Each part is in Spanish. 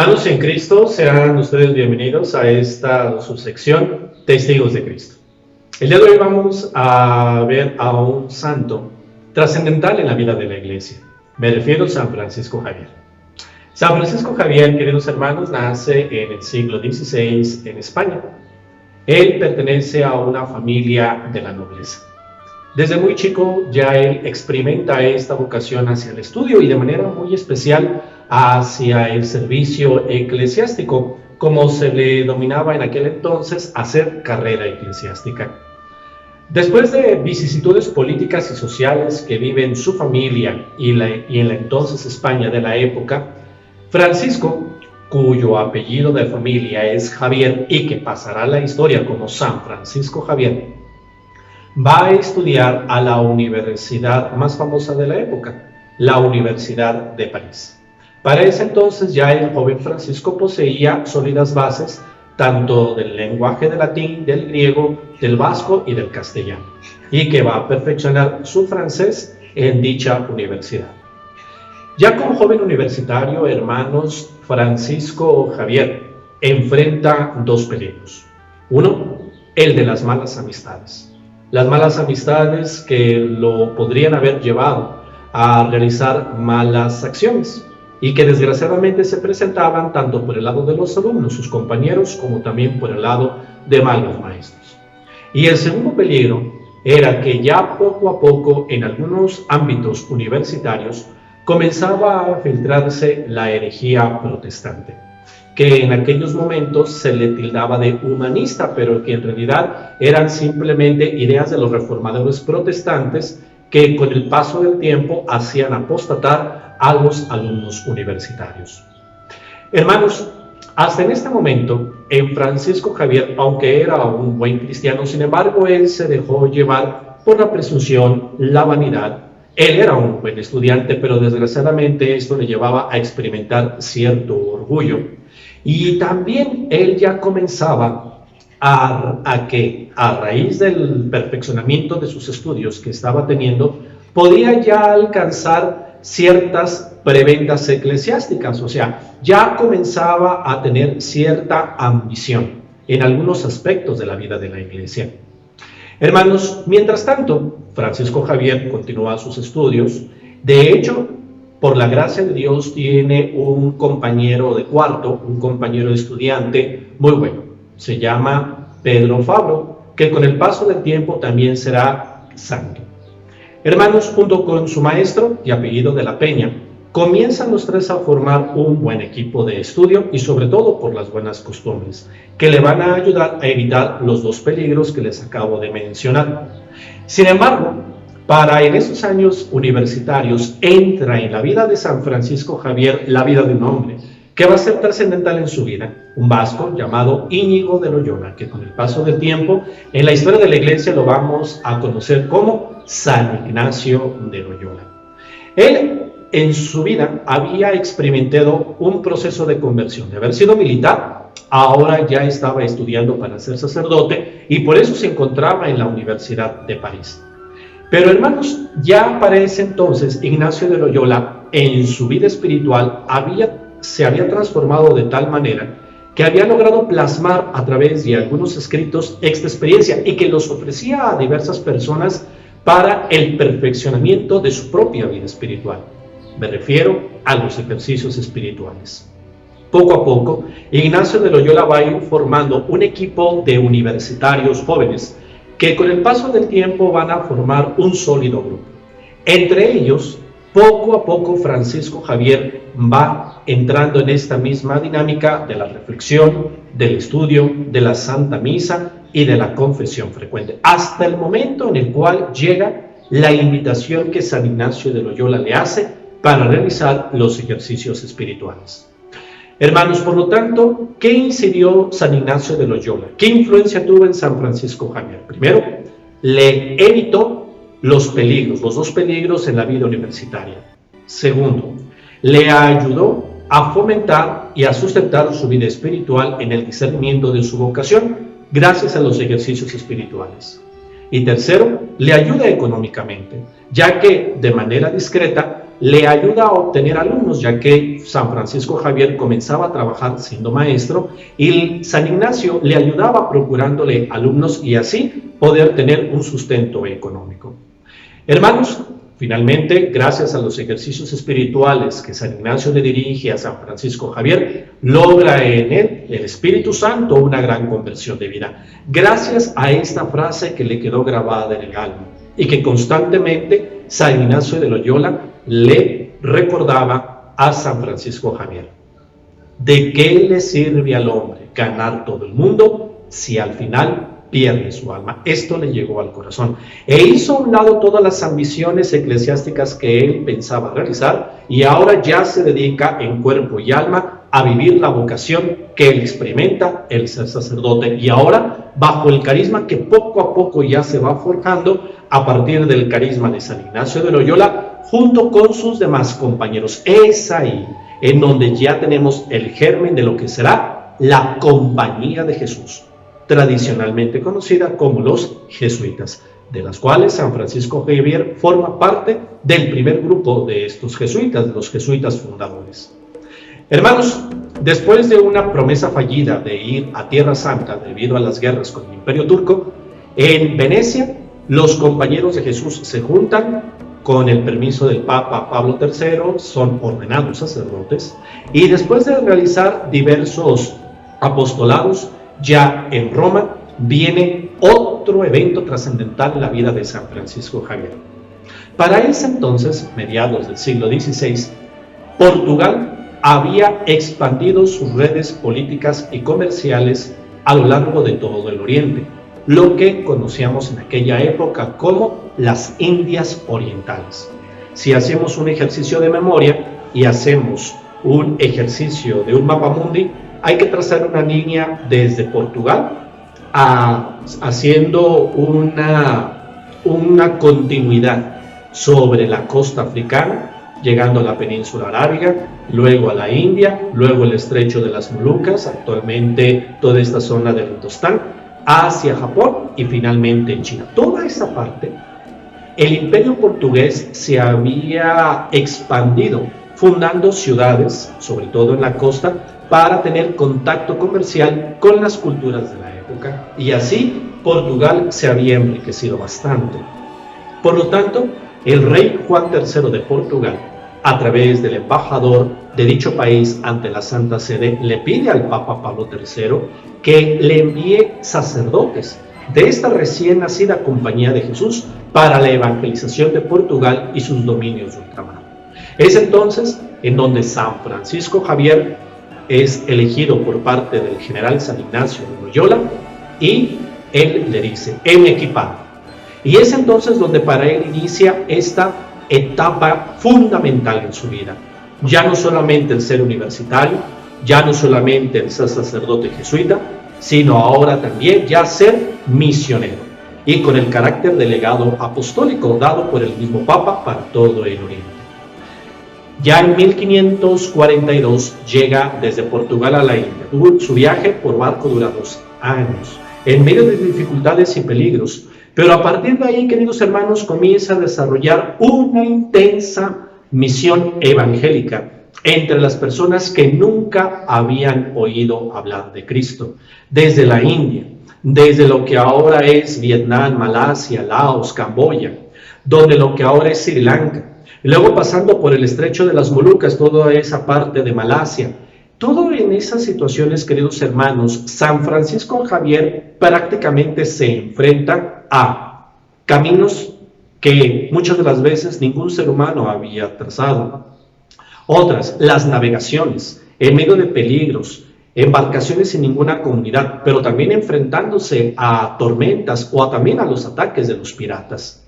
Hermanos en Cristo, sean ustedes bienvenidos a esta subsección Testigos de Cristo. El día de hoy vamos a ver a un santo trascendental en la vida de la iglesia. Me refiero a San Francisco Javier. San Francisco Javier, queridos hermanos, nace en el siglo XVI en España. Él pertenece a una familia de la nobleza. Desde muy chico ya él experimenta esta vocación hacia el estudio y de manera muy especial hacia el servicio eclesiástico, como se le dominaba en aquel entonces, hacer carrera eclesiástica. Después de vicisitudes políticas y sociales que vive en su familia y en la entonces España de la época, Francisco, cuyo apellido de familia es Javier y que pasará a la historia como San Francisco Javier, va a estudiar a la universidad más famosa de la época, la Universidad de París. Para ese entonces ya el joven Francisco poseía sólidas bases tanto del lenguaje del latín, del griego, del vasco y del castellano, y que va a perfeccionar su francés en dicha universidad. Ya como joven universitario, hermanos, Francisco Javier enfrenta dos peligros. Uno, el de las malas amistades. Las malas amistades que lo podrían haber llevado a realizar malas acciones y que desgraciadamente se presentaban tanto por el lado de los alumnos, sus compañeros, como también por el lado de malos maestros. Y el segundo peligro era que ya poco a poco en algunos ámbitos universitarios comenzaba a filtrarse la herejía protestante, que en aquellos momentos se le tildaba de humanista, pero que en realidad eran simplemente ideas de los reformadores protestantes que con el paso del tiempo hacían apostatar a los alumnos universitarios. Hermanos, hasta en este momento, en Francisco Javier, aunque era un buen cristiano, sin embargo, él se dejó llevar por la presunción, la vanidad. Él era un buen estudiante, pero desgraciadamente esto le llevaba a experimentar cierto orgullo. Y también él ya comenzaba a que a raíz del perfeccionamiento de sus estudios que estaba teniendo, podía ya alcanzar ciertas prebendas eclesiásticas, o sea, ya comenzaba a tener cierta ambición en algunos aspectos de la vida de la iglesia. Hermanos, mientras tanto, Francisco Javier continúa sus estudios. De hecho, por la gracia de Dios, tiene un compañero de cuarto, un compañero de estudiante muy bueno. Se llama Pedro Fabro, que con el paso del tiempo también será santo. Hermanos, junto con su maestro, de apellido de la Peña, comienzan los tres a formar un buen equipo de estudio y sobre todo por las buenas costumbres, que le van a ayudar a evitar los dos peligros que les acabo de mencionar. Sin embargo, en esos años universitarios entra en la vida de San Francisco Javier la vida de un hombre que va a ser trascendental en su vida, un vasco llamado Íñigo de Loyola, que con el paso del tiempo en la historia de la iglesia lo vamos a conocer como San Ignacio de Loyola. Él en su vida había experimentado un proceso de conversión, de haber sido militar, ahora ya estaba estudiando para ser sacerdote y por eso se encontraba en la Universidad de París. Pero hermanos, ya para ese entonces Ignacio de Loyola en su vida espiritual se había transformado de tal manera que había logrado plasmar a través de algunos escritos esta experiencia y que los ofrecía a diversas personas para el perfeccionamiento de su propia vida espiritual. Me refiero a los ejercicios espirituales. Poco a poco, Ignacio de Loyola va a ir formando un equipo de universitarios jóvenes que con el paso del tiempo van a formar un sólido grupo. Entre ellos, poco a poco Francisco Javier va entrando en esta misma dinámica de la reflexión, del estudio, de la Santa Misa y de la confesión frecuente, hasta el momento en el cual llega la invitación que San Ignacio de Loyola le hace para realizar los ejercicios espirituales. Hermanos, por lo tanto, ¿qué incidió San Ignacio de Loyola? ¿Qué influencia tuvo en San Francisco Javier? Primero, le evitó los dos peligros en la vida universitaria. Segundo, le ayudó a fomentar y a sustentar su vida espiritual en el discernimiento de su vocación gracias a los ejercicios espirituales. Y tercero, le ayuda económicamente, ya que de manera discreta le ayuda a obtener alumnos, ya que San Francisco Javier comenzaba a trabajar siendo maestro y San Ignacio le ayudaba procurándole alumnos y así poder tener un sustento económico. Hermanos, finalmente, gracias a los ejercicios espirituales que San Ignacio le dirige a San Francisco Javier, logra en él, el Espíritu Santo, una gran conversión de vida. Gracias a esta frase que le quedó grabada en el alma y que constantemente San Ignacio de Loyola le recordaba a San Francisco Javier. ¿De qué le sirve al hombre ganar todo el mundo si al final pierde su alma? Esto le llegó al corazón e hizo a un lado todas las ambiciones eclesiásticas que él pensaba realizar y ahora ya se dedica en cuerpo y alma a vivir la vocación que él experimenta, el ser sacerdote, y ahora bajo el carisma que poco a poco ya se va forjando a partir del carisma de San Ignacio de Loyola junto con sus demás compañeros. Es ahí en donde ya tenemos el germen de lo que será la Compañía de Jesús, tradicionalmente conocida como los jesuitas, de las cuales San Francisco Javier forma parte del primer grupo de estos jesuitas, de los jesuitas fundadores. Hermanos, después de una promesa fallida de ir a Tierra Santa debido a las guerras con el Imperio Turco, en Venecia los compañeros de Jesús se juntan con el permiso del Papa Pablo III, son ordenados sacerdotes y después de realizar diversos apostolados, ya en Roma viene otro evento trascendental en la vida de San Francisco Javier. Para ese entonces, mediados del siglo XVI, Portugal había expandido sus redes políticas y comerciales a lo largo de todo el Oriente, lo que conocíamos en aquella época como las Indias Orientales. Si hacemos un ejercicio de memoria y hacemos un ejercicio de un mapa mundi, hay que trazar una línea desde Portugal haciendo una continuidad sobre la costa africana, llegando a la península arábiga, luego a la India, luego el estrecho de las Molucas, actualmente toda esta zona del Indostán, hacia Japón y finalmente en China. Toda esa parte, el imperio portugués se había expandido, fundando ciudades, sobre todo en la costa, para tener contacto comercial con las culturas de la época, y así Portugal se había enriquecido bastante. Por lo tanto, el rey Juan III de Portugal, a través del embajador de dicho país ante la Santa Sede, le pide al Papa Pablo III que le envíe sacerdotes de esta recién nacida Compañía de Jesús para la evangelización de Portugal y sus dominios de ultramar. Es entonces en donde San Francisco Javier es elegido por parte del general San Ignacio de Loyola y él le dice: heme equipado. Y es entonces donde para él inicia esta etapa fundamental en su vida. Ya no solamente el ser universitario, ya no solamente el ser sacerdote jesuita, sino ahora también ya ser misionero y con el carácter de legado apostólico dado por el mismo Papa para todo el Oriente. Ya en 1542 llega desde Portugal a la India. Su viaje por barco dura 2 años, en medio de dificultades y peligros. Pero a partir de ahí, queridos hermanos, comienza a desarrollar una intensa misión evangélica entre las personas que nunca habían oído hablar de Cristo. Desde la India, desde lo que ahora es Vietnam, Malasia, Laos, Camboya, donde lo que ahora es Sri Lanka, y luego pasando por el estrecho de las Molucas, toda esa parte de Malasia. Todo en esas situaciones, queridos hermanos, San Francisco Javier prácticamente se enfrenta a caminos que muchas de las veces ningún ser humano había trazado. Otras, las navegaciones, en medio de peligros, embarcaciones sin ninguna comunidad, pero también enfrentándose a tormentas o también a los ataques de los piratas.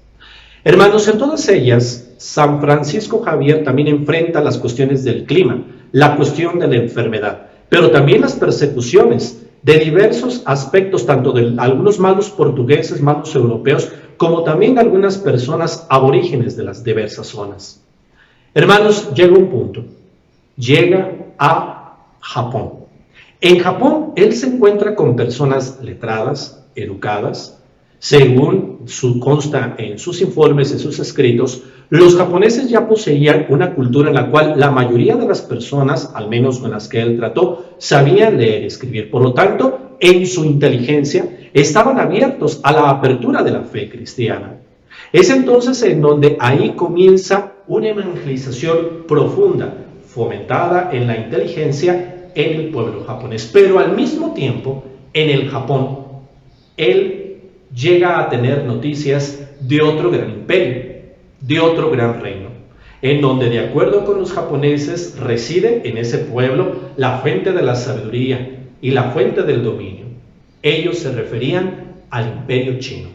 Hermanos, en todas ellas, San Francisco Javier también enfrenta las cuestiones del clima, la cuestión de la enfermedad, pero también las persecuciones de diversos aspectos, tanto de algunos malos portugueses, malos europeos, como también de algunas personas aborígenes de las diversas zonas. Hermanos, llega un punto, llega a Japón. En Japón, él se encuentra con personas letradas, educadas, Según consta en sus informes, en sus escritos, los japoneses ya poseían una cultura en la cual la mayoría de las personas, al menos con las que él trató, sabían leer y escribir. Por lo tanto, en su inteligencia estaban abiertos a la apertura de la fe cristiana. Es entonces en donde ahí comienza una evangelización profunda, fomentada en la inteligencia en el pueblo japonés. Pero al mismo tiempo, en el Japón, él llega a tener noticias de otro gran imperio, de otro gran reino, en donde, de acuerdo con los japoneses, reside en ese pueblo la fuente de la sabiduría y la fuente del dominio. Ellos se referían al imperio chino.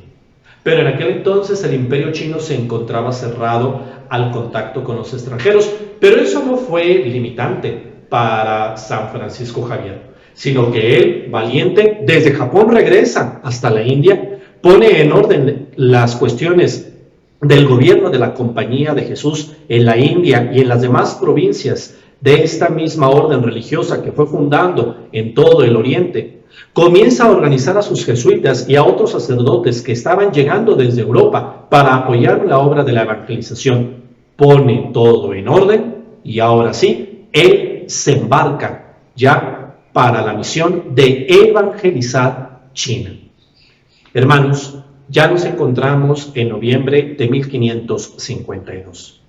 Pero en aquel entonces el imperio chino se encontraba cerrado al contacto con los extranjeros, pero eso no fue limitante para San Francisco Javier, sino que él, valiente, desde Japón regresa hasta la India, pone en orden las cuestiones del gobierno de la Compañía de Jesús en la India y en las demás provincias de esta misma orden religiosa que fue fundando en todo el Oriente. Comienza a organizar a sus jesuitas y a otros sacerdotes que estaban llegando desde Europa para apoyar la obra de la evangelización. Pone todo en orden y ahora sí, él se embarca ya para la misión de evangelizar China. Hermanos, ya nos encontramos en noviembre de 1552.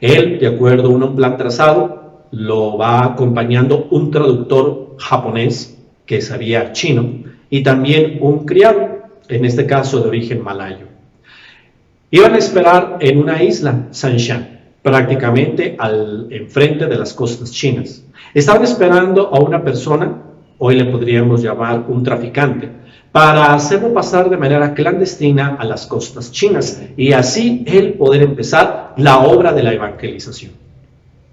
Él, de acuerdo a un plan trazado, lo va acompañando un traductor japonés que sabía chino y también un criado, en este caso de origen malayo. Iban a esperar en una isla, Sanshan, prácticamente enfrente de las costas chinas. Estaban esperando a una persona, hoy le podríamos llamar un traficante, para hacerlo pasar de manera clandestina a las costas chinas y así él poder empezar la obra de la evangelización.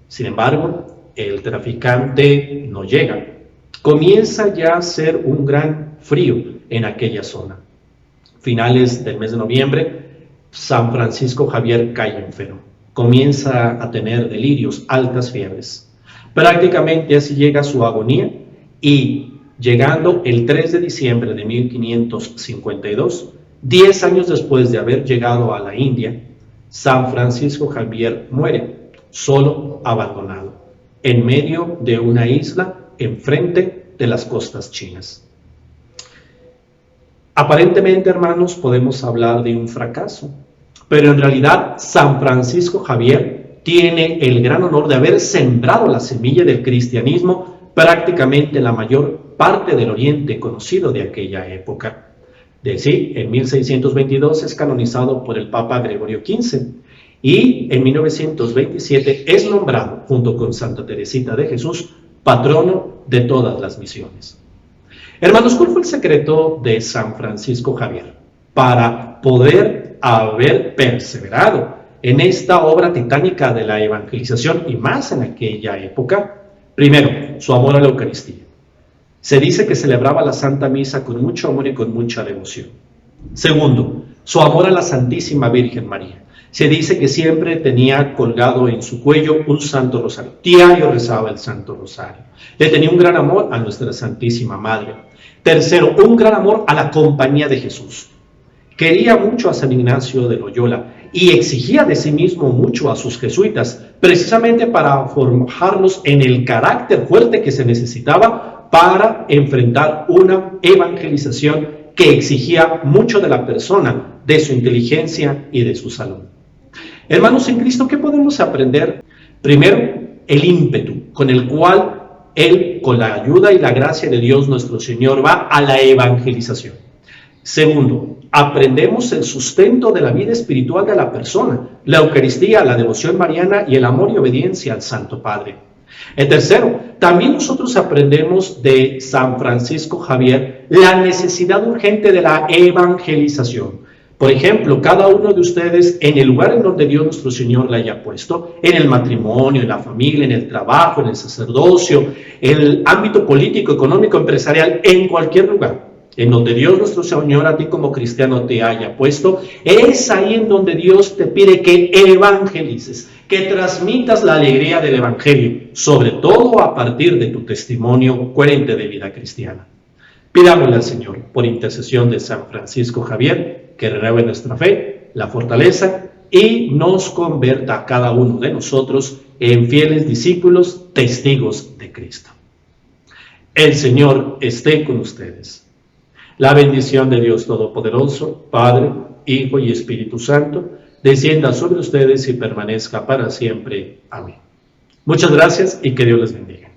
Sin embargo, el traficante no llega. Comienza ya a ser un gran frío en aquella zona. Finales del mes de noviembre, San Francisco Javier cae enfermo. Comienza a tener delirios, altas fiebres. Prácticamente así llega su agonía y llegando el 3 de diciembre de 1552, 10 años después de haber llegado a la India, San Francisco Javier muere, solo, abandonado, en medio de una isla enfrente de las costas chinas. Aparentemente, hermanos, podemos hablar de un fracaso, pero en realidad San Francisco Javier tiene el gran honor de haber sembrado la semilla del cristianismo prácticamente en la mayor parte del Oriente conocido de aquella época. En 1622 es canonizado por el Papa Gregorio XV y en 1927 es nombrado, junto con Santa Teresita de Jesús, patrono de todas las misiones. Hermanos, ¿cuál fue el secreto de San Francisco Javier para poder haber perseverado en esta obra titánica de la evangelización y más en aquella época? Primero, su amor a la Eucaristía. Se dice que celebraba la Santa Misa con mucho amor y con mucha devoción. Segundo, su amor a la Santísima Virgen María. Se dice que siempre tenía colgado en su cuello un Santo Rosario. Diario rezaba el Santo Rosario. Le tenía un gran amor a nuestra Santísima Madre. Tercero, un gran amor a la Compañía de Jesús. Quería mucho a San Ignacio de Loyola y exigía de sí mismo mucho a sus jesuitas, precisamente para forjarlos en el carácter fuerte que se necesitaba para enfrentar una evangelización que exigía mucho de la persona, de su inteligencia y de su salud. Hermanos en Cristo, ¿qué podemos aprender? Primero, el ímpetu con el cual él, con la ayuda y la gracia de Dios nuestro Señor, va a la evangelización. Segundo, aprendemos el sustento de la vida espiritual de la persona, la Eucaristía, la devoción mariana y el amor y obediencia al Santo Padre. El tercero, también nosotros aprendemos de San Francisco Javier la necesidad urgente de la evangelización. Por ejemplo, cada uno de ustedes en el lugar en donde Dios nuestro Señor la haya puesto, en el matrimonio, en la familia, en el trabajo, en el sacerdocio, en el ámbito político, económico, empresarial, en cualquier lugar en donde Dios nuestro Señor a ti como cristiano te haya puesto, es ahí en donde Dios te pide que evangelices, que transmitas la alegría del Evangelio, sobre todo a partir de tu testimonio coherente de vida cristiana. Pidámosle al Señor, por intercesión de San Francisco Javier, que renueve nuestra fe, la fortaleza y nos convierta a cada uno de nosotros en fieles discípulos, testigos de Cristo. El Señor esté con ustedes. La bendición de Dios Todopoderoso, Padre, Hijo y Espíritu Santo, descienda sobre ustedes y permanezca para siempre. Amén. Muchas gracias y que Dios les bendiga.